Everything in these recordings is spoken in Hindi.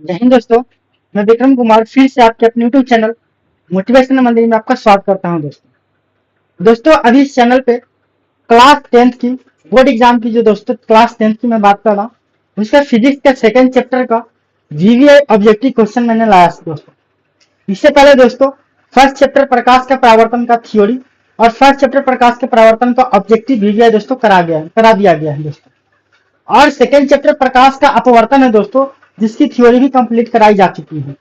जय हिंद दोस्तों। मैं विक्रम कुमार फिर से आपके अपने यूट्यूब चैनल मोटिवेशनल मंदिर में आपका स्वागत करता हूं। दोस्तों अभी इस चैनल पे क्लास 10th की बोर्ड एग्जाम की जो दोस्तों क्लास 10th की मैं बात कर रहा हूँ उसका फिजिक्स का सेकंड चैप्टर का वीवीआई ऑब्जेक्टिव क्वेश्चन मैंने लाया दोस्तों। इससे पहले दोस्तों फर्स्ट चैप्टर प्रकाश का परावर्तन का थ्योरी और फर्स्ट चैप्टर प्रकाश के परावर्तन का ऑब्जेक्टिव वीवीआई दोस्तों करा दिया गया है दोस्तों। और सेकेंड चैप्टर प्रकाश का अपवर्तन है दोस्तों, जिसकी थ्योरी भी कंप्लीट कराई जा चुकी है।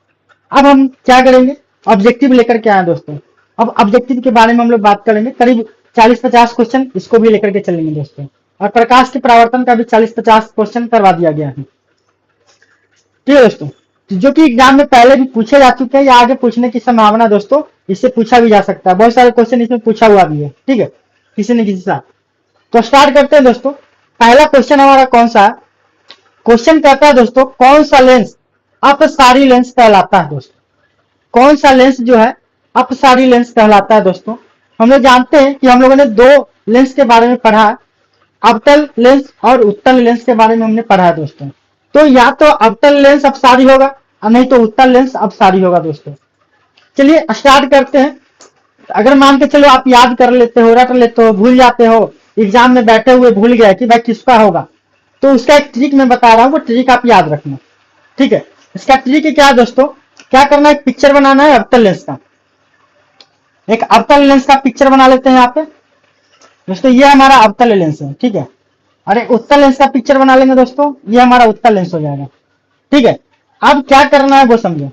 अब हम क्या करेंगे, ऑब्जेक्टिव लेकर के आए दोस्तों। अब ऑब्जेक्टिव के बारे में हम लोग बात करेंगे, करीब 40-50 क्वेश्चन इसको भी लेकर के चलेंगे दोस्तों। और प्रकाश के परावर्तन का भी 40-50 क्वेश्चन करवा दिया गया है। ठीक है दोस्तों, जो कि एग्जाम में पहले भी पूछे जा चुके हैं या आगे पूछने की संभावना दोस्तों, इससे पूछा भी जा सकता है। बहुत सारे क्वेश्चन इसमें पूछा हुआ भी है, ठीक है, किसी न किसी साथ। तो स्टार्ट करते हैं दोस्तों। पहला क्वेश्चन हमारा कौन सा है? क्वेश्चन कहता है दोस्तों, कौन सा लेंस अपसारी लेंस कहलाता है दोस्तों? कौन सा लेंस जो है अपसारी लेंस कहलाता है दोस्तों? हम लोग जानते हैं कि हम लोगों ने दो लेंस के बारे में पढ़ा है, अवतल लेंस और उत्तल लेंस के बारे में हमने पढ़ा है दोस्तों। तो या तो अवतल लेंस अपसारी होगा और नहीं तो उत्तल लेंस अपसारी होगा दोस्तों। चलिए स्टार्ट करते हैं। अगर मान के चलो आप याद कर लेते हो, रट लेते हो, भूल जाते हो, एग्जाम में बैठे हुए भूल गए कि भाई किसका होगा, तो उसका एक ट्रिक मैं बता रहा हूँ, वो ट्रिक आप याद रखना, ठीक है। इसका ट्रिक क्या है दोस्तों, क्या करना है, एक पिक्चर बनाना है अवतल लेंस का। एक अवतल लेंस का पिक्चर बना लेते हैं यहाँ पे दोस्तों। ये हमारा अवतल लेंस है, ठीक है। और एक उत्तल लेंस का पिक्चर बना लेंगे दोस्तों, ये हमारा उत्तल लेंस हो जाएगा, ठीक है। अब क्या करना है वो समझो,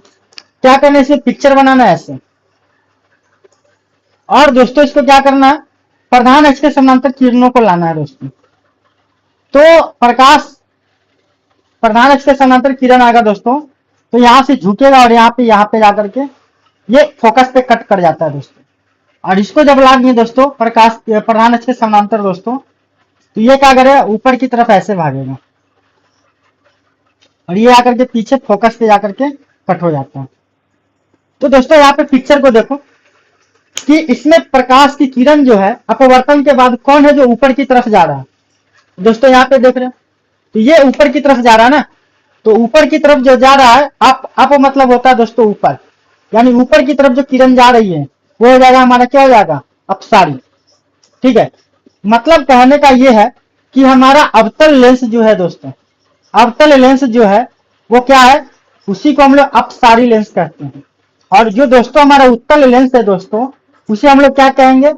क्या करना है, इसे पिक्चर बनाना है ऐसे। और दोस्तों इसको क्या करना है, प्रधान अक्ष के समानांतर किरणों को लाना है दोस्तों। तो प्रधान अक्ष के समानांतर किरण आएगा दोस्तों, तो यहां से झुकेगा और यहाँ पे जाकर के ये फोकस पे कट कर जाता है दोस्तों। और इसको जब लाएंगे दोस्तों प्रकाश प्रधान अक्ष के समानांतर दोस्तों, तो ये क्या करेगा, ऊपर की तरफ ऐसे भागेगा और ये आकर के पीछे फोकस पे जाकर के कट हो जाता है। तो दोस्तों यहाँ पे पिक्चर को देखो कि इसमें प्रकाश की किरण जो है अपवर्तन के बाद कौन है जो ऊपर की तरफ जा रहा है दोस्तों, यहाँ पे देख रहे हैं। तो ये ऊपर की तरफ जा रहा है ना, तो ऊपर की तरफ जो जा रहा है अप मतलब होता है दोस्तों ऊपर, यानी ऊपर की तरफ जो किरण जा रही है वो हो जाएगा हमारा, क्या हो जाएगा, अपसारी, ठीक है। मतलब कहने का ये है कि हमारा अवतल लेंस जो है दोस्तों, अवतल लेंस जो है वो क्या है, उसी को हम लोग अपसारी लेंस कहते हैं। और जो दोस्तों हमारा उत्तल लेंस है दोस्तों, उसे हम लोग क्या कहेंगे,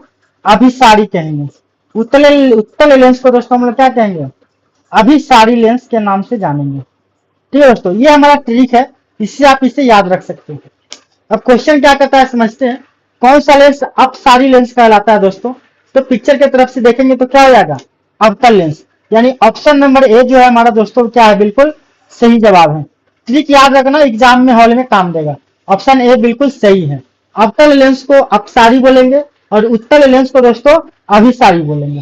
अभिसारी कहेंगे। उत्तल लेंस को दोस्तों हम लोग क्या कहेंगे, अभिसारी लेंस के नाम से जानेंगे, ठीक है दोस्तों। ये हमारा ट्रिक है, इससे आप इसे याद रख सकते हैं। अब क्वेश्चन क्या कहता है समझते हैं, कौन सा लेंस अपसारी लेंस कहलाता है दोस्तों? तो पिक्चर की तरफ से देखेंगे तो क्या हो जाएगा, अवतल लेंस, यानी ऑप्शन नंबर ए जो है हमारा दोस्तों क्या है, बिल्कुल सही जवाब है। ट्रिक याद रखना, एग्जाम में हॉल में काम देगा। ऑप्शन ए बिल्कुल सही है। अवतल लेंस को अपसारी बोलेंगे और उत्तल लेंस को दोस्तों अभिसारी बोलेंगे,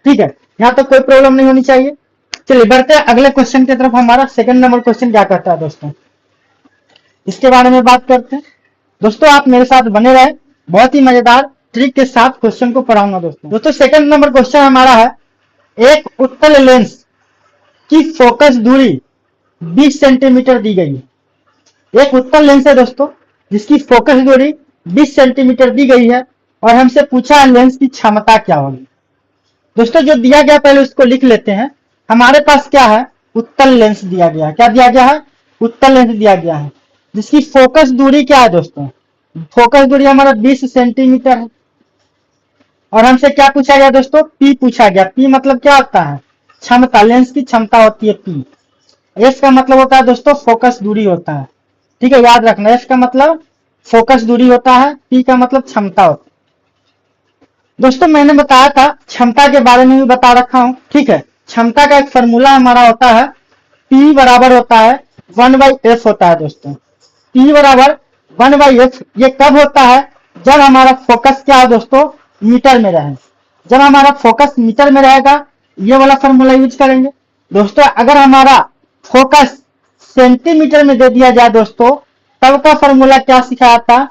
ठीक है। यहाँ तक कोई प्रॉब्लम नहीं होनी चाहिए। चलिए बढ़ते हैं अगले क्वेश्चन की तरफ। हमारा सेकंड नंबर क्वेश्चन क्या कहता है दोस्तों, इसके बारे में बात करते हैं दोस्तों। आप मेरे साथ बने रहे, बहुत ही मजेदार ट्रिक के साथ क्वेश्चन को पढ़ाऊंगा दोस्तों। सेकंड नंबर क्वेश्चन हमारा है, एक उत्तल लेंस की फोकस दूरी 20 सेंटीमीटर दी गई है। एक उत्तल लेंस है दोस्तों जिसकी फोकस दूरी 20 सेंटीमीटर दी गई है और हमसे पूछा है लेंस की क्षमता क्या होगी। दोस्तों जो दिया गया पहले उसको लिख लेते हैं। हमारे पास क्या है, उत्तल लेंस दिया गया है। क्या दिया गया है, उत्तल लेंस दिया गया है, जिसकी फोकस दूरी क्या है दोस्तों, फोकस दूरी हमारा 20 सेंटीमीटर है। और हमसे क्या पूछा गया दोस्तों, पी पूछा गया। पी मतलब क्या होता है, क्षमता, लेंस की क्षमता होती है पी। एस का मतलब होता है दोस्तों फोकस दूरी होता है, ठीक है, याद रखना। एस का मतलब फोकस दूरी होता है, पी का मतलब क्षमता होता है। दोस्तों मैंने बताया था, क्षमता के बारे में भी बता रखा हूं, ठीक है। क्षमता का एक फॉर्मूला हमारा होता है, P बराबर होता है 1/f होता है दोस्तों। P बराबर 1/f। ये कब होता है, जब हमारा फोकस क्या है दोस्तों, मीटर में रहे। जब हमारा फोकस मीटर में रहेगा ये वाला फॉर्मूला यूज करेंगे दोस्तों। अगर हमारा फोकस सेंटीमीटर में दे दिया जाए दोस्तों, तब का फॉर्मूला क्या सिखाया था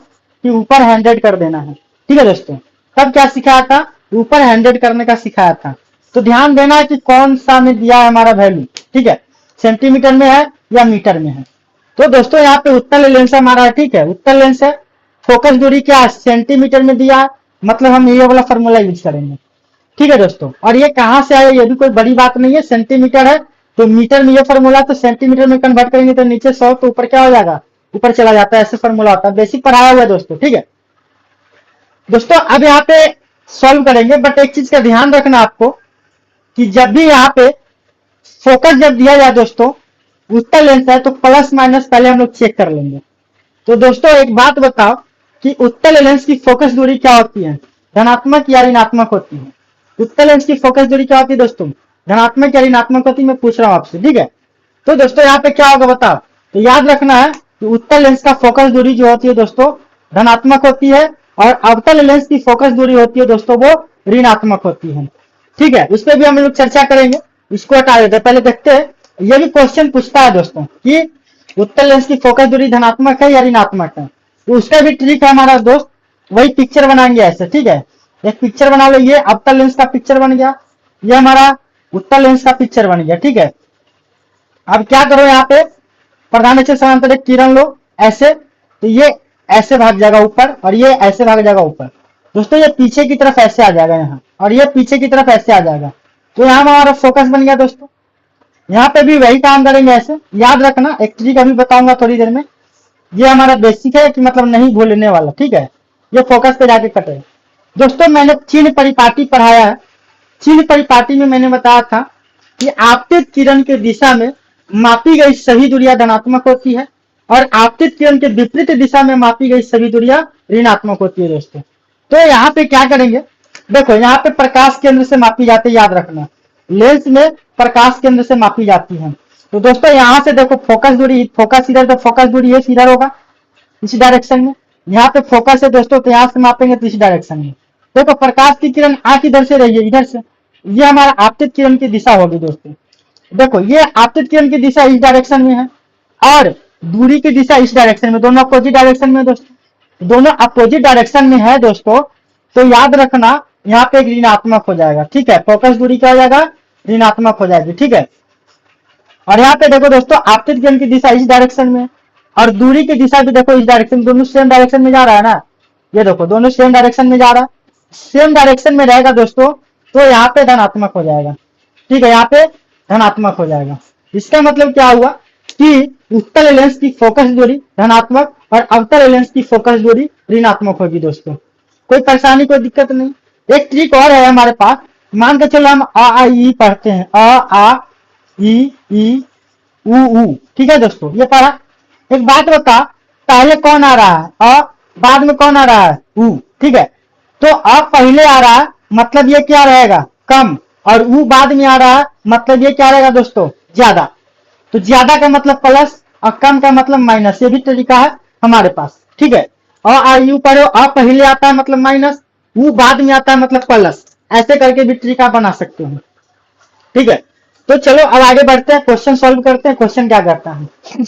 कि ऊपर 100 कर देना है, ठीक है दोस्तों। तब क्या सिखाया था, ऊपर 100 करने का सिखाया था। तो ध्यान देना है कि कौन सा में दिया है हमारा वैल्यू, ठीक है, सेंटीमीटर में है या मीटर में है। तो दोस्तों यहाँ पे उत्तल लेंस हमारा है, ठीक है, उत्तल लेंस है। फोकस दूरी क्या है, सेंटीमीटर में दिया है, मतलब हम ये वाला फॉर्मूला यूज करेंगे, ठीक है दोस्तों। और ये कहाँ से आया, ये भी कोई बड़ी बात नहीं है, सेंटीमीटर है तो मीटर में ये फॉर्मूला, तो सेंटीमीटर में कन्वर्ट करेंगे तो नीचे 100 तो ऊपर क्या हो जाएगा, ऊपर चला जाता है, ऐसे फॉर्मूला होता है, बेसिक पढ़ाया हुआ है दोस्तों, ठीक है दोस्तों। अब यहाँ पे सॉल्व करेंगे, बट एक चीज का ध्यान रखना आपको कि जब भी यहाँ पे फोकस जब दिया जाए दोस्तों, उत्तल लेंस है तो प्लस माइनस पहले हम लोग चेक कर लेंगे। तो दोस्तों एक बात बताओ कि उत्तल लेंस की फोकस दूरी क्या होती है, धनात्मक या ऋणात्मक होती है? उत्तल लेंस की फोकस दूरी क्या होती है दोस्तों, धनात्मक या ऋणात्मक होती है? मैं पूछ रहा हूं आपसे, ठीक है। तो दोस्तों यहाँ पे क्या होगा बताओ, तो याद रखना है कि उत्तल लेंस का फोकस दूरी जो होती है दोस्तों धनात्मक होती है, और अवतल लेंस की फोकस दूरी होती है दोस्तों वो ऋणात्मक होती है, ठीक है। उस पर भी हम लोग चर्चा करेंगे, इसको हटा देते हैं, पहले देखते हैं। ये भी क्वेश्चन पूछता है दोस्तों कि उत्तल लेंस की फोकस दूरी धनात्मक है या ऋणात्मक है, तो उसका भी ट्रिक है हमारा दोस्त, वही पिक्चर बनाएंगे ऐसे, ठीक है। एक पिक्चर बना लो, ये अवतल लेंस का पिक्चर बन गया, ये हमारा उत्तल लेंस का पिक्चर बन गया, ठीक है। अब क्या करो, यहाँ पे प्रधान अक्ष समांतर एक किरण लो ऐसे, तो ये ऐसे भाग जाएगा ऊपर और ये ऐसे भाग जाएगा ऊपर दोस्तों, ये पीछे की तरफ ऐसे आ जाएगा यहाँ, और ये पीछे की तरफ ऐसे आ जाएगा, तो यहाँ हमारा फोकस बन गया दोस्तों। यहाँ पे भी वही काम करेंगे ऐसे, याद रखना, एक ट्रिक अभी बताऊंगा थोड़ी देर में, ये हमारा बेसिक है कि मतलब नहीं भूलने वाला, ठीक है। ये फोकस पे जाके कटे दोस्तों। मैंने चिन्ह परिपाटी पढ़ाया है, चिन्ह परिपाटी में मैंने बताया था कि आपतित किरण की दिशा में मापी गई सभी दूरियां धनात्मक होती है, और आपतित किरण के विपरीत दिशा में मापी गई सभी दूरियां ऋणात्मक होती है दोस्तों। तो यहाँ पे क्या करेंगे, देखो यहाँ पे प्रकाश केंद्र से मापी जाती है, याद रखना, लेंस में प्रकाश केंद्र से मापी जाती है। तो दोस्तों यहाँ से देखो फोकस दूरी, फोकस इधर, तो फोकस दूरी ये इधर होगा इस डायरेक्शन में, यहाँ पे फोकस है दोस्तों, तो यहाँ से मापेंगे तो इस डायरेक्शन में। देखो प्रकाश की किरण आंख इधर से रही है, इधर से, ये हमारा आपतित किरण की दिशा होगी दोस्तों। देखो ये आपतित किरण की दिशा इस डायरेक्शन में है, और दूरी की दिशा इस डायरेक्शन में, दोनों अपोजिट डायरेक्शन में दोस्तों, दोनों अपोजिट डायरेक्शन में है दोस्तों। तो याद रखना यहाँ पे ऋणात्मक हो जाएगा, ठीक है, फोकस दूरी क्या हो जाएगा, ऋणात्मक हो जाएगी, ठीक है। और यहाँ पे देखो दोस्तों आपतित किरण की दिशा इस डायरेक्शन में, और दूरी की दिशा भी देखो इस डायरेक्शन, दोनों सेम डायरेक्शन में जा रहा है ना, ये देखो दोनों सेम डायरेक्शन में जा रहा है, सेम डायरेक्शन में रहेगा दोस्तों, तो यहाँ पे धनात्मक हो जाएगा, ठीक है, यहाँ पे धनात्मक हो जाएगा। इसका मतलब क्या हुआ कि उत्तल लेंस की फोकस दूरी धनात्मक और अवतल लेंस की फोकस दूरी ऋणात्मक होगी दोस्तों। कोई परेशानी, कोई दिक्कत नहीं। एक ट्रिक और है हमारे पास, मान के चलो हम आ आ ई पढ़ते हैं, आ ई ऊ, ठीक है दोस्तों, ये पढ़ा। एक बात बता, पहले कौन आ रहा है, अ, बाद में कौन आ रहा है, ऊ, ठीक है। तो अ पहले आ रहा है मतलब ये क्या रहेगा, कम, और ऊ बाद में आ रहा है मतलब ये क्या रहेगा दोस्तों, ज्यादा। तो ज्यादा का मतलब प्लस और कम का मतलब माइनस, ये भी तरीका है हमारे पास, ठीक है। आ यू पढ़ो, अ पहले आता है मतलब माइनस, ऊ बाद में आता है मतलब प्लस, ऐसे करके भी तरीका बना सकते हो, ठीक है। तो चलो अब आगे बढ़ते हैं, क्वेश्चन सॉल्व करते हैं, क्वेश्चन क्या करता है।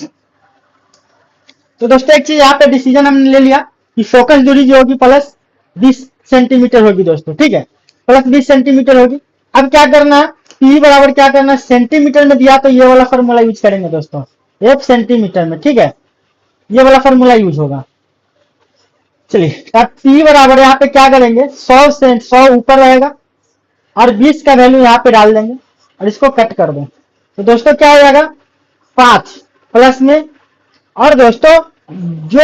तो दोस्तों एक चीज यहाँ पे डिसीजन हमने ले लिया कि फोकस दूरी जो होगी प्लस 20 सेंटीमीटर होगी दोस्तों, ठीक है, प्लस 20 सेंटीमीटर होगी। अब क्या करना है, पी बराबर क्या करना है, सेंटीमीटर में दिया तो ये वाला फॉर्मूला यूज करेंगे दोस्तों, एक सेंटीमीटर में, ठीक है, ये वाला फॉर्मूला यूज होगा। चलिए अब पी बराबर यहाँ पे क्या करेंगे, 100 से 100 ऊपर रहेगा, और 20 का वैल्यू यहाँ पे डाल देंगे, और इसको कट कर दो, तो दोस्तों क्या हो जाएगा 5 प्लस में। और दोस्तों जो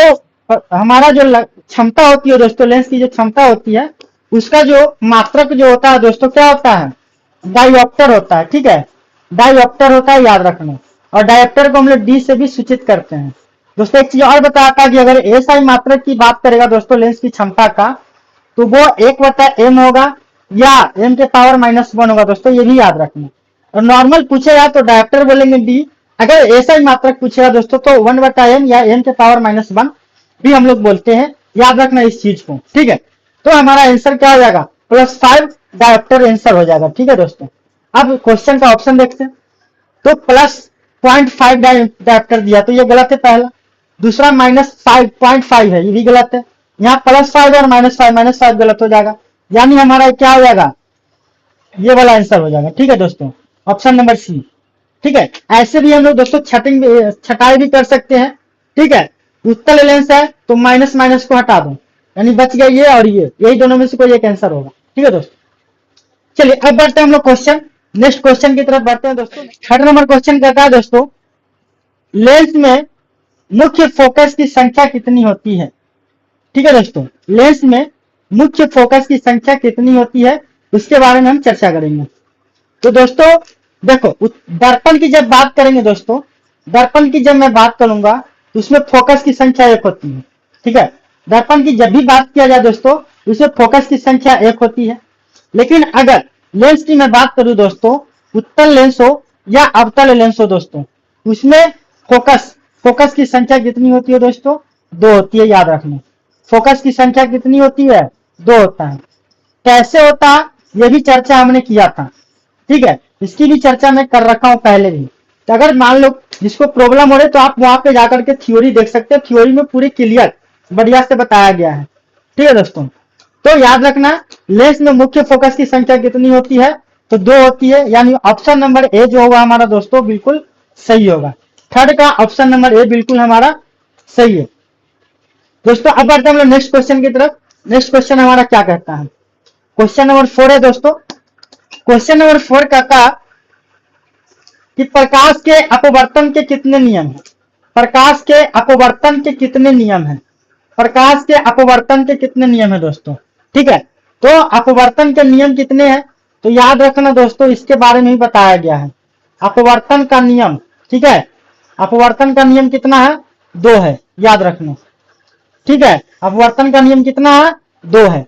हमारा जो क्षमता होती है दोस्तों, लेंस की जो क्षमता होती है, उसका जो मात्रक जो होता है दोस्तों क्या होता है, डायोप्टर होता है, ठीक है, डायोप्टर होता है, याद रखना। और डायोप्टर को हम लोग डी से भी सूचित करते हैं दोस्तों। एक चीज और बताता है कि अगर एसआई मात्रक की बात करेगा दोस्तों लेंस की क्षमता का, तो वो 1/m होगा या m के पावर -1 होगा दोस्तों, ये भी याद रखना। और नॉर्मल पूछेगा तो डायोप्टर बोलेंगे डी, अगर ऐसा ही मात्रक पूछेगा दोस्तों तो 1/m या m के पावर -1 भी हम लोग बोलते हैं, याद रखना इस चीज को, ठीक है। तो हमारा आंसर क्या हो जाएगा, +5 डायोप्टर आंसर हो जाएगा, ठीक है दोस्तों। अब क्वेश्चन का ऑप्शन देखते हैं, तो +0.5 डायोप्टर दिया तो ये गलत है पहला, दूसरा -5.5 है, ये भी गलत है। यहाँ +5 और -5 गलत हो जाएगा, यानी हमारा क्या हो जाएगा, ये वाला आंसर हो जाएगा, ठीक है दोस्तों, ऑप्शन नंबर सी। ठीक है। ऐसे भी हम लोग दोस्तों छटाई भी कर सकते हैं। ठीक है, उत्तल लेंस है तो माइनस माइनस को हटा दो, यानी बच गया ये और ये, यही दोनों में से कोई एक आंसर होगा। ठीक है दोस्तों, चलिए अब बढ़ते हैं हम लोग क्वेश्चन, नेक्स्ट क्वेश्चन की तरफ बढ़ते हैं दोस्तों। थर्ड नंबर क्वेश्चन कहता है दोस्तों, लेंस में मुख्य फोकस की संख्या कितनी होती है। ठीक है दोस्तों, लेंस में मुख्य फोकस की संख्या कितनी होती है, उसके बारे में हम चर्चा करेंगे। तो दोस्तों देखो, दर्पण की जब बात करेंगे दोस्तों, दर्पण की जब मैं बात करूंगा तो उसमें फोकस की संख्या एक होती है। ठीक है, दर्पण की जब भी बात किया जाए दोस्तों, उसमें फोकस की संख्या एक होती है। लेकिन अगर लेंस की मैं बात करूं दोस्तों, उत्तल लेंस हो या अवतल लेंस हो दोस्तों, उसमें फोकस की संख्या कितनी होती है दोस्तों, दो होती है, याद रखना। फोकस की संख्या कितनी होती है, दो होता है। कैसे होता है ये भी चर्चा हमने किया था। ठीक है, इसकी भी चर्चा मैं कर रखा हूं पहले भी। तो अगर मान लो जिसको प्रॉब्लम हो रही तो आप वहां पे जाकर के थ्योरी देख सकते हैं, थ्योरी में पूरी क्लियर बढ़िया से बताया गया है। ठीक है दोस्तों, तो याद रखना लेंस में मुख्य फोकस की संख्या कितनी होती है, तो दो होती है, यानी ऑप्शन नंबर ए जो होगा हमारा दोस्तों बिल्कुल सही होगा। थर्ड का ऑप्शन नंबर ए बिल्कुल हमारा सही है दोस्तों। अब बढ़ते हम लोग नेक्स्ट क्वेश्चन की तरफ। नेक्स्ट क्वेश्चन हमारा क्या कहता है, क्वेश्चन नंबर 4 है दोस्तों। क्वेश्चन नंबर 4 कहता कि प्रकाश के अपवर्तन के कितने नियम हैं। प्रकाश के अपवर्तन के कितने नियम हैं, प्रकाश के अपवर्तन के कितने नियम है दोस्तों। ठीक है, तो अपवर्तन के नियम कितने हैं, तो याद रखना दोस्तों इसके बारे में ही बताया गया है, अपवर्तन का नियम। ठीक है, अपवर्तन का नियम कितना है, दो है, याद रखना। ठीक है, अपवर्तन का नियम कितना है, दो है।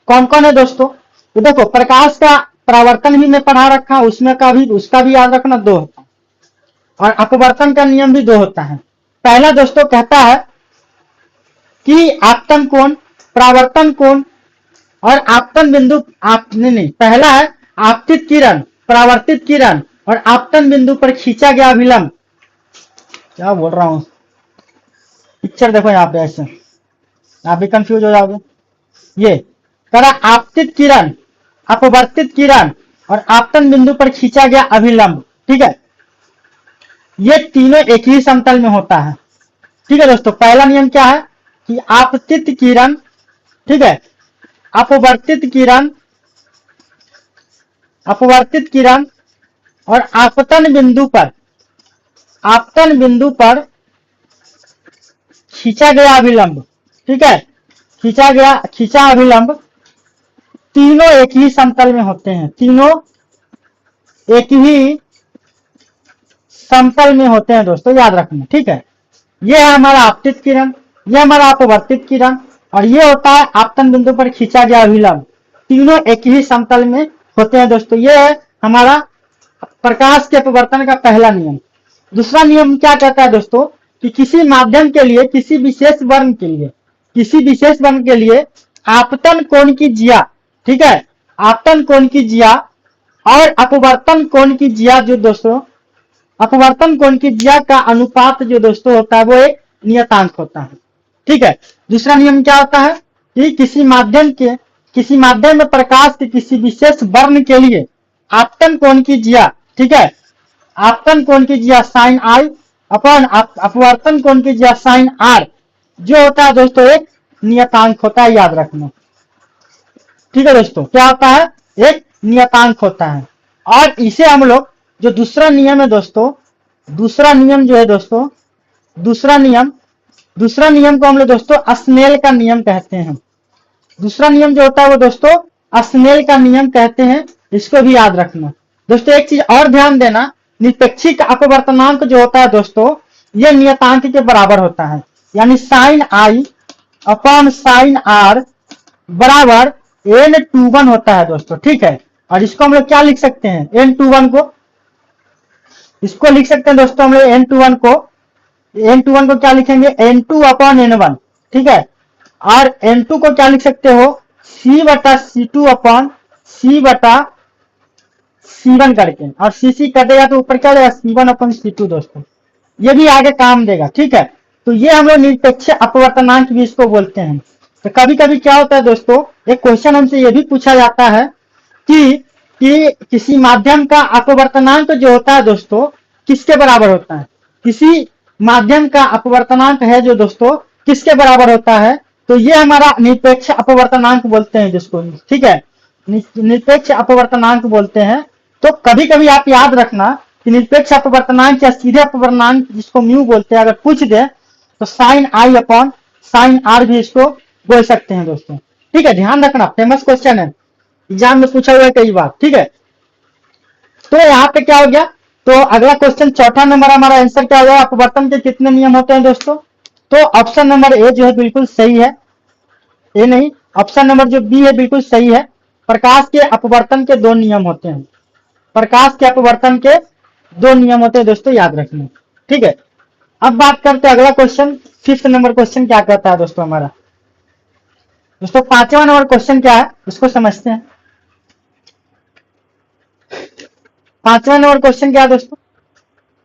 कौन कौन है दोस्तों, तो देखो प्रकाश का परावर्तन भी मैं पढ़ा रखा, उसमें का भी उसका भी याद रखना, दो होता है, और अपवर्तन का नियम भी दो होता है। पहला दोस्तों कहता है कि आपतन कोण, परावर्तन कोण और आपतन बिंदु नहीं, पहला है आपतित किरण, परावर्तित किरण और आपतन बिंदु पर खींचा गया विलंब। क्या बोल रहा हूं, पिक्चर देखो यहाँ पे, ऐसे आप भी कंफ्यूज हो जाओगे। ये करा आपतित किरण, अपवर्तित किरण और आपतन बिंदु पर खींचा गया अभिलंब। ठीक है, ये तीनों एक ही समतल में होता है। ठीक है दोस्तों, पहला नियम क्या है कि आपतित किरण, ठीक है, अपवर्तित किरण, अपवर्तित किरण और आपतन बिंदु पर, आपतन बिंदु पर खींचा गया अभिलंब। ठीक है, खींचा अभिलंब, तीनों एक ही समतल में होते हैं, तीनों एक ही समतल में होते हैं दोस्तों, याद रखना। ठीक है, ये है हमारा आपतित किरण, ये हमारा अपवर्तित किरण और ये होता है आपतन बिंदु पर खींचा गया अभिलंब, तीनों एक ही समतल में होते हैं दोस्तों। ये है हमारा प्रकाश के अपवर्तन का पहला नियम। दूसरा नियम क्या कहता है दोस्तों कि किसी माध्यम के लिए, किसी विशेष वर्ग के लिए, किसी विशेष वर्ग के लिए आपतन कोण की जिया, ठीक है, आपतन कोण की जिया और अपवर्तन कोण की जिया जो दोस्तों, अपवर्तन कोण की जिया का अनुपात जो दोस्तों होता है वो एक नियतांक होता है। ठीक है, दूसरा नियम क्या होता है कि किसी माध्यम में प्रकाश के किसी विशेष वर्ण के लिए आपतन कोण की जिया, ठीक है, आपतन कोण की जिया साइन आई अपन अपवर्तन कोण की जिया साइन आर जो होता है दोस्तों एक नियतांक होता है, याद रखना। ठीक है दोस्तों, क्या होता है, एक नियतांक होता है। और इसे हम लोग जो दूसरा नियम है दोस्तों, दूसरा नियम जो है दोस्तों, दूसरा नियम को हम लोग दोस्तों स्नेल का नियम कहते हैं। दूसरा नियम जो होता है वो दोस्तों स्नेल का नियम कहते हैं, इसको भी याद रखना दोस्तों। एक चीज और ध्यान देना, निरपेक्षिक अपवर्तनांक जो होता है दोस्तों ये नियतांक के बराबर होता है, यानी sine i upon sine r बराबर n21 होता है दोस्तों। ठीक है, और इसको हम लोग क्या लिख सकते हैं, n21 को, इसको लिख सकते हैं दोस्तों हम लोग n21 को क्या लिखेंगे, n2 अपॉन n1। ठीक है, और n2 को क्या लिख सकते हो, c बटा c2 अपॉन c बटा c1 करके, और c कटेगा तो ऊपर क्या जाएगा, c1 अपॉन c2 दोस्तों, ये भी आगे काम देगा। ठीक है, तो ये हम लोग निरपेक्ष अपवर्तनांक भी इसको बोलते हैं। तो कभी कभी क्या होता है दोस्तों, एक क्वेश्चन हमसे ये भी पूछा जाता है कि किसी माध्यम का अपवर्तनांक जो होता है दोस्तों किसके बराबर होता है? किसी माध्यम का अपवर्तनांक है जो दोस्तों किसके बराबर होता है? तो ये हमारा निरपेक्ष अपवर्तनांक बोलते हैं जिसको, ठीक है, निरपेक्ष अपवर्तनांक बोलते हैं। तो कभी कभी आप याद रखना कि निरपेक्ष अपवर्तनांक या सीधे अपवर्तनांक जिसको म्यू बोलते हैं, अगर पूछ दे तो sine i upon sine r भी इसको बोल सकते हैं दोस्तों, ठीक है, ध्यान रखना, फेमस क्वेश्चन है, एग्जाम में पूछा हुआ है कई बार, ठीक है। तो यहाँ पे क्या हो गया, तो अगला क्वेश्चन चौथा नंबर हमारा आंसर क्या हो गया, अपवर्तन के कितने नियम होते हैं दोस्तों? तो ऑप्शन नंबर ए जो है बिल्कुल सही है, ए नहीं, ऑप्शन नंबर जो बी है बिल्कुल सही है। प्रकाश के अपवर्तन के 2 नियम होते हैं, प्रकाश के अपवर्तन के 2 नियम होते हैं दोस्तों, याद रखना, ठीक है। अब बात करते हैं अगला क्वेश्चन, 5th नंबर क्वेश्चन क्या कहता है दोस्तों हमारा। दोस्तों 5वां नंबर क्वेश्चन क्या है उसको समझते हैं। 5वां नंबर क्वेश्चन क्या है दोस्तों,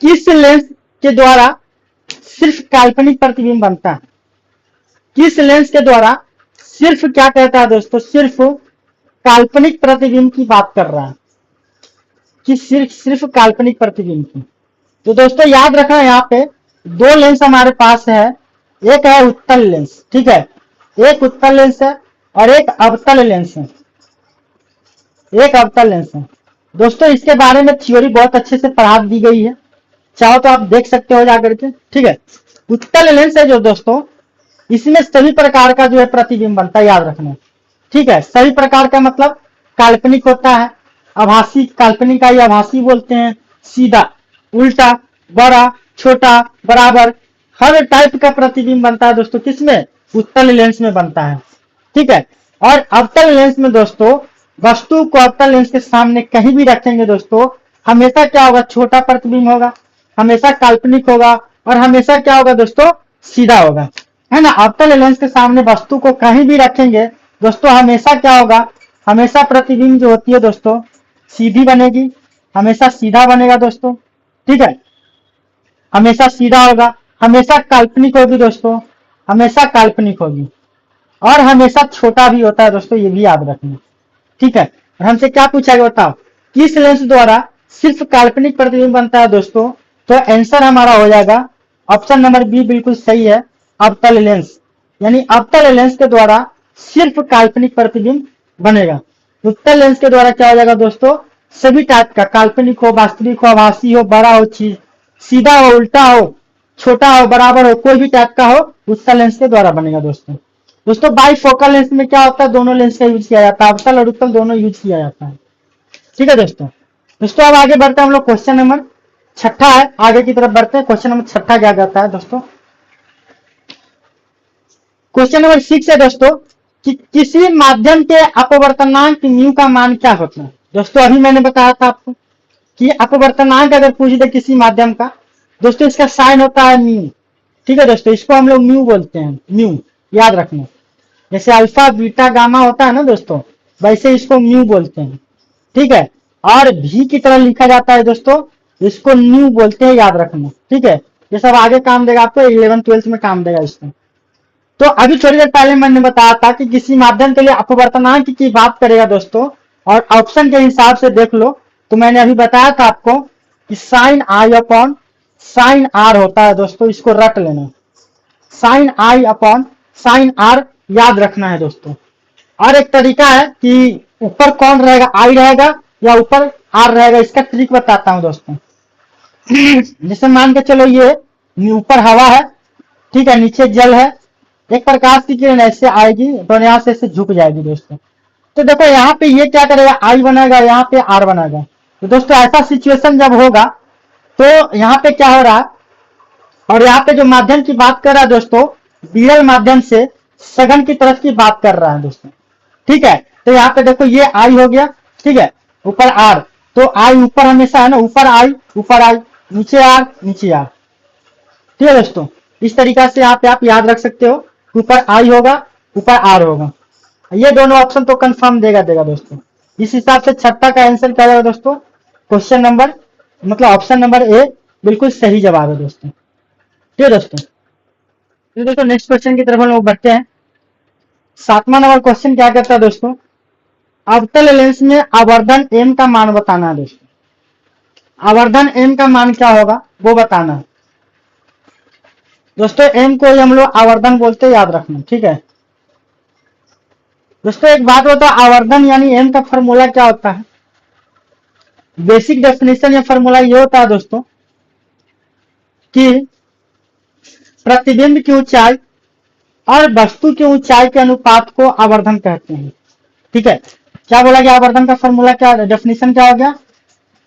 किस लेंस के द्वारा सिर्फ काल्पनिक प्रतिबिंब बनता है? किस लेंस के द्वारा सिर्फ क्या कहता है दोस्तों, सिर्फ काल्पनिक प्रतिबिंब की बात कर रहा है, कि सिर्फ काल्पनिक प्रतिबिंब की। तो दोस्तों याद रखना यहाँ पे 2 लेंस हमारे पास है, एक है उत्तल लेंस, ठीक है, एक उत्तल लेंस है और एक अवतल लेंस है, एक अवतल लेंस है दोस्तों। इसके बारे में थ्योरी बहुत अच्छे से पढ़ा दी गई है, चाहो तो आप देख सकते हो जाकर के, ठीक है। उत्तल लेंस है जो दोस्तों, इसमें सभी प्रकार का जो है प्रतिबिंब बनता है, याद रखना, ठीक है। सभी प्रकार का मतलब काल्पनिक होता है, आभासी, काल्पनिक का ही आभासी बोलते हैं, सीधा, उल्टा, बड़ा, छोटा, बराबर, हर टाइप का प्रतिबिंब बनता है दोस्तों, किसमें? उत्तल लेंस में बनता है, ठीक है। और अवतल लेंस में दोस्तों वस्तु को अवतल लेंस के सामने कहीं भी रखेंगे दोस्तों, हमेशा क्या होगा, छोटा प्रतिबिंब होगा, हमेशा काल्पनिक होगा और हमेशा क्या होगा दोस्तों, सीधा होगा, है ना। अवतल लेंस के सामने वस्तु को कहीं भी रखेंगे दोस्तों, हमेशा क्या होगा, हमेशा प्रतिबिंब जो होती है दोस्तों सीधी बनेगी, हमेशा सीधा बनेगा दोस्तों, ठीक है, हमेशा सीधा होगा, हमेशा काल्पनिक होगी दोस्तों, हमेशा काल्पनिक होगी और हमेशा छोटा भी होता है दोस्तों, ये भी याद रखना, ठीक है। और हमसे क्या पूछा गया बताओ, किस लेंस द्वारा सिर्फ काल्पनिक प्रतिबिंब बनता है दोस्तों? तो आंसर हमारा हो जाएगा ऑप्शन नंबर बी, बिल्कुल सही है, अवतल लेंस, यानी अवतल लेंस के द्वारा सिर्फ काल्पनिक प्रतिबिंब बनेगा। उत्तल लेंस के द्वारा क्या हो जाएगा दोस्तों, सभी टाइप का, काल्पनिक हो, वास्तविक हो, आभासी हो, बड़ा हो, चीज सीधा हो, उल्टा हो, छोटा हो, बराबर हो, कोई भी टाइप का हो, उत्तल लेंस के द्वारा बनेगा दोस्तों। दोस्तों बाइफोकल लेंस में क्या होता है, दोनों लेंस का यूज किया जाता है, अवतल और उत्तल दोनों यूज किया जाता है, ठीक है दोस्तों। दोस्तों अब आगे बढ़ते हैं हम लोग, क्वेश्चन नंबर 6 है, आगे की तरफ बढ़ते हैं। क्वेश्चन नंबर 6 क्या कहता है दोस्तों, क्वेश्चन नंबर 6 है दोस्तों, कि किसी माध्यम के अपवर्तनांक म्यू का मान क्या होता है? दोस्तों अभी मैंने बताया था आपको कि अपवर्तनांक अगर पूछ दे किसी माध्यम का दोस्तों, इसका साइन होता है म्यू, ठीक है दोस्तों, इसको हम लोग म्यू बोलते हैं, म्यू, याद रखना, जैसे अल्फा बीटा गामा होता है ना दोस्तों, वैसे इसको म्यू बोलते हैं, ठीक है। और भी की तरह लिखा जाता है दोस्तों, इसको न्यू बोलते हैं, याद रखना, ठीक है। ये सब आगे काम देगा आपको, 11th-12th में काम देगा इसमें। तो अभी थोड़ी देर पहले मैंने बताया था कि किसी माध्यम के लिए अपवर्तनांक की बात करेगा दोस्तों, और ऑप्शन के हिसाब से देख लो, तो मैंने अभी बताया था आपको कि sine i upon sine r होता है दोस्तों, इसको रट लेना, sine i upon sine r याद रखना है दोस्तों। और एक तरीका है कि ऊपर कौन रहेगा, आई रहेगा या ऊपर आर रहेगा, इसका ट्रिक बताता हूं दोस्तों। जैसे मान के चलो ये ऊपर हवा है, ठीक है, नीचे जल है, एक प्रकाश की किरण ऐसे आएगी तो यहाँ से झुक जाएगी दोस्तों। तो देखो यहाँ पे ये क्या करेगा, आई बनाएगा, यहाँ पे आर बनाएगा। तो दोस्तों ऐसा सिचुएशन जब होगा तो यहाँ पे क्या हो रहा है, और यहाँ पे जो माध्यम की बात कर रहा है दोस्तों, विरल माध्यम से सघन की तरफ की बात कर रहा है दोस्तों, ठीक है। तो यहाँ पे देखो ये आई हो गया, ठीक है, ऊपर आर, तो आई ऊपर हमेशा है ना, ऊपर आई, नीचे आर, नीचे आर, ठीक है दोस्तों। इस तरीका से यहाँ पे आप याद रख सकते हो, ऊपर आई होगा, ऊपर आर होगा, ये दोनों ऑप्शन तो कंफर्म देगा दोस्तों। इस हिसाब से 6 का आंसर क्या होगा दोस्तों, क्वेश्चन नंबर मतलब ऑप्शन नंबर ए बिल्कुल सही जवाब है दोस्तों, ठीक है दोस्तों। तो दोस्तों नेक्स्ट क्वेश्चन की तरफ हम लोग बढ़ते हैं। 7वां नंबर क्वेश्चन क्या कहता है दोस्तों, अवतल लेंस में आवर्धन एम का मान बताना है दोस्तों। आवर्धन m का मान क्या होगा वो बताना है दोस्तों। m को ही हम लोग आवर्धन बोलते हैं, याद रखना, ठीक है दोस्तों। एक बात बताओ, आवर्धन यानी m का फॉर्मूला क्या होता है? बेसिक डेफिनेशन या फॉर्मूला ये होता है दोस्तों कि प्रतिबिंब की ऊंचाई और वस्तु की ऊंचाई के अनुपात को आवर्धन कहते हैं, ठीक है। क्या बोला गया आवर्धन का फॉर्मूला, क्या डेफिनेशन क्या हो गया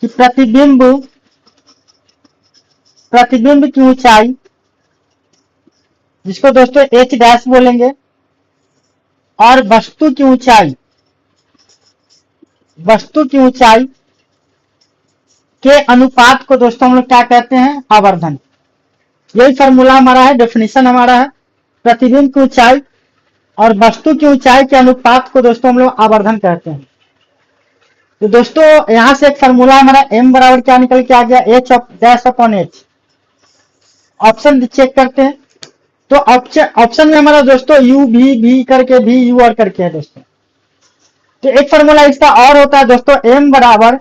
कि प्रतिबिंब की ऊंचाई, जिसको दोस्तों h डैश बोलेंगे, और वस्तु की ऊंचाई के अनुपात को दोस्तों हम लोग क्या कहते हैं? आवर्धन। यही फॉर्मूला हमारा है, डेफिनेशन हमारा है। प्रतिबिंब की ऊंचाई और वस्तु की ऊंचाई के अनुपात को दोस्तों हम लोग आवर्धन कहते हैं। तो दोस्तों यहां से एक फॉर्मूला हमारा m बराबर क्या निकल के आ गया? h dash upon h। Option check करते हैं तो ऑप्शन में हमारा दोस्तों u भी करके भी u और करके है दोस्तों। तो एक फॉर्मूला इसका और होता है दोस्तों, m बराबर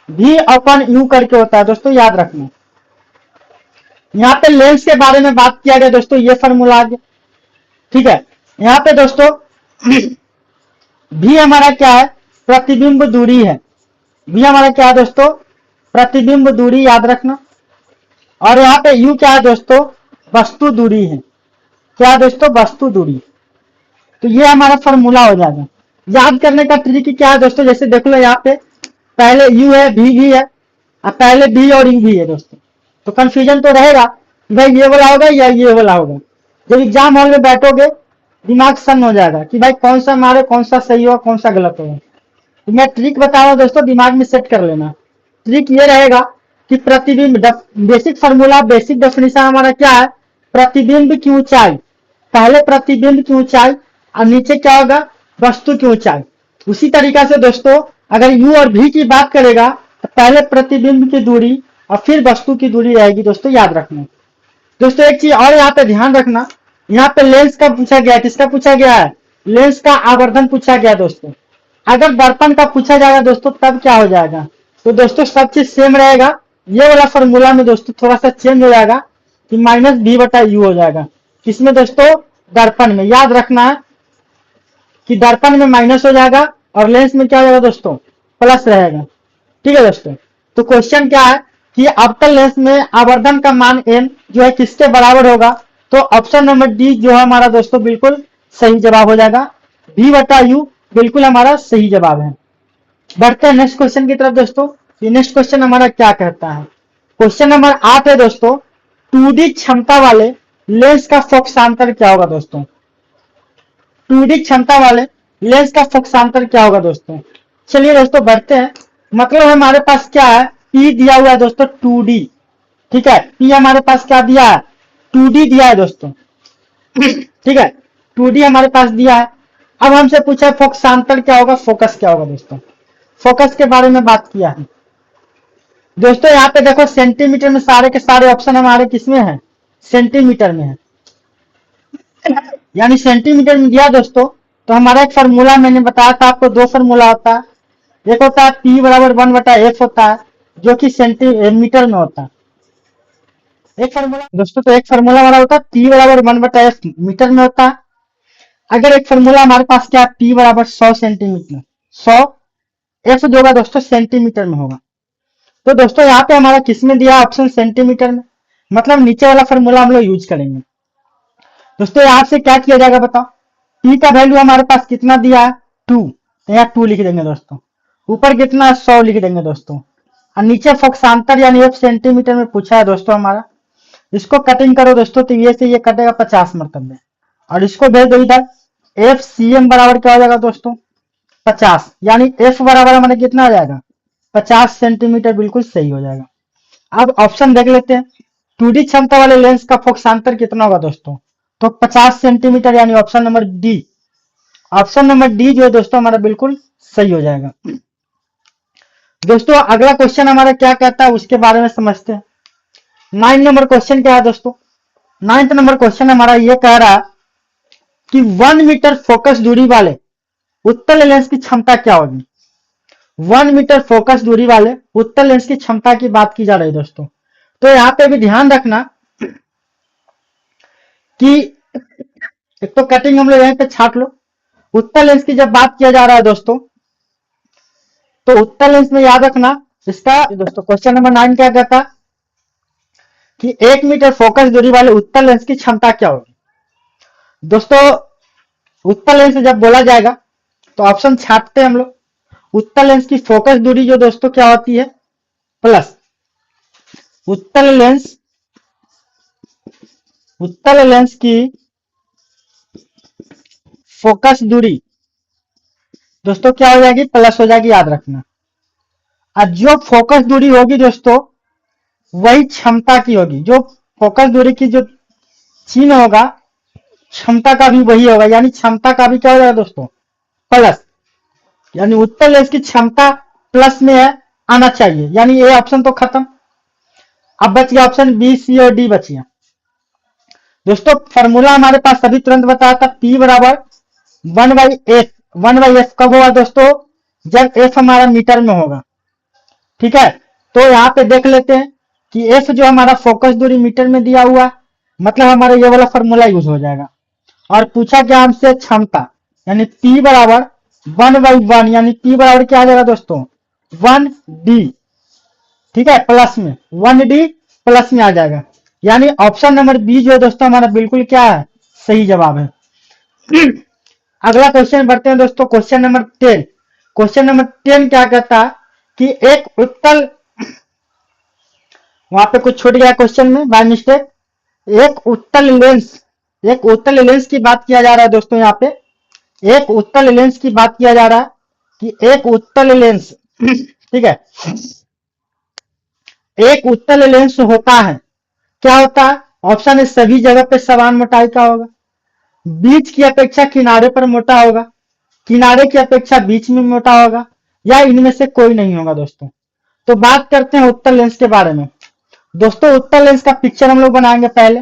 v अपॉन u करके होता है दोस्तों, याद रखना। यहाँ पे लेंस के बारे में बात किया गया दोस्तों, ये फॉर्मूला आ गया, ठीक है। यहाँ पे दोस्तों v हमारा क्या है? प्रतिबिंब दूरी है। v हमारा क्या है दोस्तों? प्रतिबिंब दूरी, याद रखना। और यहाँ पे u क्या है दोस्तों? वस्तु दूरी है। क्या दोस्तों? वस्तु दूरी। तो ये हमारा फॉर्मूला हो जाएगा। याद करने का ट्रिक क्या है दोस्तों? जैसे देख लो यहाँ पे पहले u है, v भी है, और पहले v और u भी है दोस्तों। तो कंफ्यूजन तो रहेगा भाई ये वाला होगा या ये वाला होगा। जब एग्जाम हॉल में बैठोगे दिमाग सन हो जाएगा कि भाई कौन सा मारे, कौन सा सही होगा, कौन सा गलत होगा। तो मैं ट्रिक बता रहा हूँ दोस्तों, दिमाग में सेट कर लेना। ट्रिक ये रहेगा कि प्रतिबिंब, बेसिक फॉर्मूला, बेसिक डेफिनेशन हमारा क्या है? प्रतिबिंब की ऊंचाई, पहले प्रतिबिंब की ऊंचाई और नीचे क्या होगा? वस्तु की ऊंचाई। उसी तरीका से दोस्तों अगर u और v की बात करेगा तो पहले प्रतिबिंब की दूरी और फिर वस्तु की दूरी रहेगी दोस्तों, याद रखना। दोस्तों एक चीज और यहाँ पे ध्यान रखना, यहाँ पे लेंस का पूछा गया, किसका पूछा गया है? लेंस का आवर्धन पूछा गया दोस्तों। अगर दर्पण का पूछा जाएगा दोस्तों तब क्या हो जाएगा? तो दोस्तों सब चीज सेम रहेगा। ये वाला फॉर्मूला में दोस्तों थोड़ा सा चेंज हो जाएगा कि माइनस v बटा u हो जाएगा। किसमें दोस्तों? दर्पण में। याद रखना है कि दर्पण में माइनस हो जाएगा और लेंस में क्या हो जाएगा दोस्तों? प्लस रहेगा, ठीक है दोस्तों। तो क्वेश्चन क्या है कि अवतल लेंस में आवर्धन का मान m जो है किसके बराबर होगा? तो ऑप्शन नंबर डी जो है हमारा दोस्तों बिल्कुल सही जवाब हो जाएगा। v बटा u बिल्कुल हमारा सही जवाब है। बढ़ते हैं नेक्स्ट क्वेश्चन की तरफ दोस्तों। नेक्स्ट क्वेश्चन हमारा क्या कहता है? क्वेश्चन नंबर 8 है दोस्तों, 2D क्षमता वाले लेंस का फोकसांतर क्या होगा दोस्तों? 2D क्षमता वाले लेंस का फोकसांतर क्या होगा दोस्तों? चलिए दोस्तों बढ़ते हैं। मतलब हमारे पास क्या है? P दिया हुआ है दोस्तों 2D, ठीक है। P हमारे पास क्या दिया है? 2D दिया है दोस्तों, ठीक है। 2D हमारे पास दिया है। अब हमसे पूछा है फोकसांतर क्या होगा, फोकस क्या होगा दोस्तों? फोकस के बारे में बात किया है दोस्तों। यहाँ पे देखो सेंटीमीटर में सारे के सारे ऑप्शन हमारे किसमें है? सेंटीमीटर में है, यानी सेंटीमीटर में दिया दोस्तों। तो हमारा एक फार्मूला मैंने बताया था आपको, दो फार्मूला होता है। एक होता है P बराबर 1 बटा F होता है जो कि सेंटीमीटर में होता है। एक फार्मूला दोस्तों, तो एक फार्मूला हमारा होता है P बराबर 1 बटा F मीटर में होता है। अगर एक फार्मूला हमारे पास क्या है? P बराबर 100 सेंटीमीटर, 100 F जो होगा दोस्तों सेंटीमीटर में होगा। तो दोस्तों यहाँ पे हमारा किस में दिया? ऑप्शन सेंटीमीटर में। मतलब नीचे वाला फार्मूला हम लोग यूज करेंगे दोस्तों। यहाँ से क्या किया जाएगा बताओ? P का वैल्यू हमारे पास कितना दिया है? 2, तो यहाँ 2 लिख देंगे दोस्तों। ऊपर कितना? 100 लिख देंगे दोस्तों। और नीचे फोकसांतर यानी F सेंटीमीटर में पूछा है दोस्तों हमारा। इसको कटिंग करो दोस्तों तो ये से ये कटेगा 50 मतलब, और इसको भेज दो इधर। F cm बराबर क्या हो जाएगा दोस्तों? 50, यानी F बराबर हमारे कितना हो जाएगा? 50 सेंटीमीटर, बिल्कुल सही हो जाएगा। अब ऑप्शन देख लेते हैं। 2D क्षमता वाले लेंस का फोकसांतर कितना होगा दोस्तों? तो 50 सेंटीमीटर, यानी option number D. Option number D जो है दोस्तों हमारा बिल्कुल सही हो जाएगा। दोस्तों अगला क्वेश्चन हमारा क्या कहता है उसके बारे में समझते हैं। 9 नंबर क्वेश्चन क्या है दोस्तों? 9th नंबर क्वेश्चन हमारा ये कह रहा है कि 1 मीटर फोकस दूरी वाले उत्तल लेंस की क्षमता क्या होगी? 1 मीटर फोकस दूरी वाले उत्तल लेंस की क्षमता की बात की जा रही है दोस्तों। तो यहाँ पे भी ध्यान रखना कि एक तो कटिंग हम लोग यहीं पे छाट लो। उत्तल लेंस की जब बात किया जा रहा है दोस्तों, तो उत्तल लेंस में याद रखना इसका दोस्तों क्वेश्चन नंबर 9 क्या कहता कि 1 मीटर फोकस दूरी वाले उत्तल लेंस की क्षमता क्या होगी। दोस्तों उत्तल लेंस जब बोला जाएगा तो ऑप्शन छाटते हैं हम लोग। उत्तल लेंस की फोकस दूरी जो दोस्तों क्या होती है, प्लस उत्तल लेंस की फोकस दूरी दोस्तों क्या हो जाएगी, प्लस हो जाएगी, याद रखना। और जो फोकस दूरी होगी दोस्तों वही क्षमता की होगी। जो फोकस दूरी की जो चिन्ह होगा क्षमता का भी वही होगा, यानी क्षमता का भी क्या हो जाएगा दोस्तों, प्लस। यानी उत्तल लेंस की क्षमता प्लस में है, आना चाहिए। यानी ये ऑप्शन तो खत्म। अब बच गया ऑप्शन बी, सी और डी बच गया दोस्तों। फॉर्मूला हमारे पास सभी तुरंत बताया था, P बराबर 1/f। 1/f कब होगा दोस्तों, जब f हमारा मीटर में होगा। ठीक है, तो यहाँ पे देख लेते हैं कि f जो हमारा फोकस दूरी मीटर में दिया हुआ, मतलब हमारा ये वाला फॉर्मूला यूज हो जाएगा। और पूछा क्या हमसे, क्षमता, यानी P बराबर 1/1, यानी P बराबर क्या आ जाएगा दोस्तों, 1D। ठीक है, प्लस में 1D प्लस में आ जाएगा। यानी ऑप्शन नंबर बी जो है दोस्तों हमारा बिल्कुल क्या है, सही जवाब है। अगला क्वेश्चन बढ़ते हैं दोस्तों, क्वेश्चन नंबर 10। क्वेश्चन नंबर 10 क्या कहता है कि एक उत्तल, वहां पे कुछ छूट गया क्वेश्चन में बाय मिस्टेक। एक उत्तल लेंस की बात किया जा रहा है दोस्तों। यहाँ पे एक उत्तल लेंस की बात किया जा रहा है कि एक उत्तल लेंस ठीक है, एक उत्तल लेंस होता है, क्या होता है, ऑप्शन है सभी जगह पे समान मोटाई का होगा, बीच की अपेक्षा किनारे पर मोटा होगा, किनारे की अपेक्षा बीच में मोटा होगा, या इनमें से कोई नहीं होगा दोस्तों। तो बात करते हैं उत्तल लेंस के बारे में दोस्तों। उत्तल लेंस का पिक्चर हम लोग बनाएंगे पहले।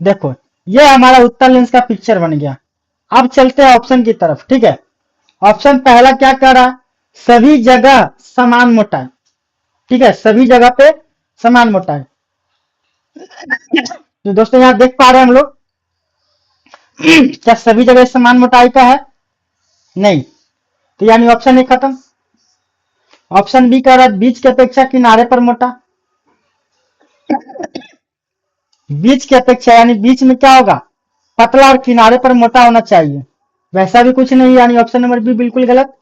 देखो ये हमारा उत्तल लेंस का पिक्चर बन गया। अब चलते हैं ऑप्शन की तरफ। ठीक है, ऑप्शन पहला क्या कह रहा है, सभी जगह समान मोटाई। ठीक है, सभी जगह पे समान मोटाई। तो दोस्तों यहाँ देख पा रहे हैं हम लोग, क्या सभी जगह समान मोटाई का है, नहीं, तो यानी ऑप्शन ए खत्म। ऑप्शन बी कह रहा है बीच की अपेक्षा किनारे पर मोटा। बीच की अपेक्षा यानी बीच में क्या होगा, पतला, और किनारे पर मोटा होना चाहिए, वैसा भी कुछ नहीं, यानी ऑप्शन नंबर बी बिल्कुल गलत।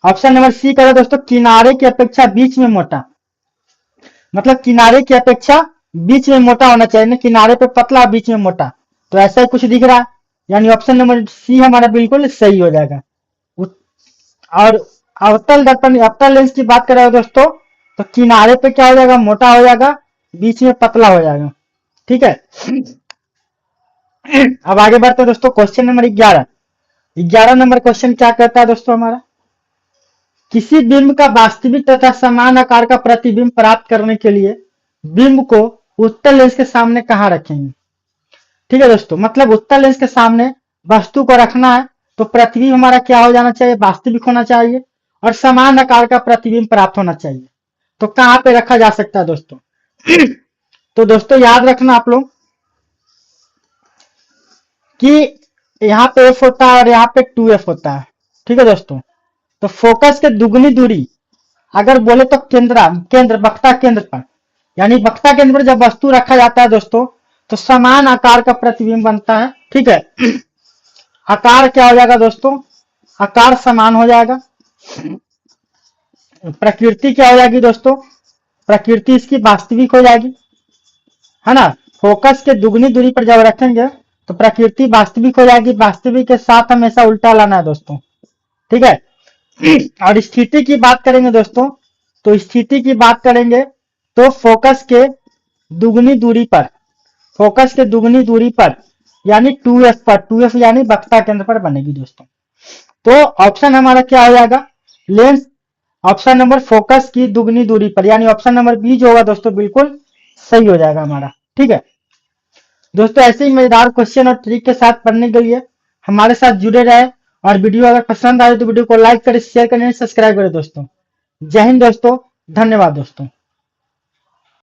ऑप्शन नंबर सी कह रहा है दोस्तों किनारे की अपेक्षा बीच में मोटा, मतलब किनारे की अपेक्षा बीच में मोटा होना चाहिए ना, किनारे पे पतला बीच में मोटा, तो ऐसा ही कुछ दिख रहा है, यानी ऑप्शन नंबर सी हमारा बिल्कुल सही हो जाएगा। और अवतल दर्पण अवतल लेंस की बात करें दोस्तों, तो किनारे पे क्या हो जाएगा, मोटा हो जाएगा, बीच में पतला हो जाएगा। ठीक है, अब आगे बढ़ते हैं दोस्तों, क्वेश्चन नंबर 11। 11 नंबर क्वेश्चन क्या कहता है दोस्तों हमारा, किसी बिंब का वास्तविक तथा समान आकार का प्रतिबिंब प्राप्त करने के लिए बिंब को उत्तल लेंस के सामने कहाँ रखेंगे। ठीक है दोस्तों, मतलब उत्तल लेंस के सामने वस्तु को रखना है, तो प्रतिबिंब हमारा क्या हो जाना चाहिए, वास्तविक होना चाहिए, और समान आकार का प्रतिबिंब प्राप्त होना चाहिए। तो कहाँ पे रखा जा सकता है दोस्तों, तो दोस्तों याद रखना आप लोग कि यहाँ पे एफ होता है और यहाँ पे 2f होता है। ठीक है दोस्तों, तो फोकस के दुगनी दूरी अगर बोले तो केंद्र वक्ता केंद्र पर, यानी वक्ता केंद्र पर जब वस्तु रखा जाता है दोस्तों, तो समान आकार का प्रतिबिंब बनता है। ठीक है, आकार क्या हो जाएगा दोस्तों, आकार समान हो जाएगा। प्रकृति क्या हो जाएगी दोस्तों, प्रकृति इसकी वास्तविक हो जाएगी, है ना। फोकस के दुगनी दूरी पर जब रखेंगे तो प्रकृति वास्तविक हो जाएगी, वास्तविक के साथ हमेशा उल्टा लाना है दोस्तों। ठीक है, और स्थिति की बात करेंगे दोस्तों, तो स्थिति की बात करेंगे तो फोकस के दुगनी दूरी पर, फोकस के दुगनी दूरी पर यानी 2f पर, 2f यानी वक्ता केंद्र पर बनेगी दोस्तों। तो ऑप्शन हमारा क्या हो जाएगा, लेंस, ऑप्शन नंबर फोकस की दुगनी दूरी पर, यानी ऑप्शन नंबर बी जो होगा दोस्तों बिल्कुल सही हो जाएगा हमारा। ठीक है दोस्तों, ऐसे ही मजेदार क्वेश्चन और ट्रिक के साथ पढ़ने के लिए हमारे साथ जुड़े रहे और वीडियो अगर पसंद आए तो वीडियो को लाइक करें, शेयर करें, सब्सक्राइब करें दोस्तों। जय हिंद दोस्तों, धन्यवाद दोस्तों।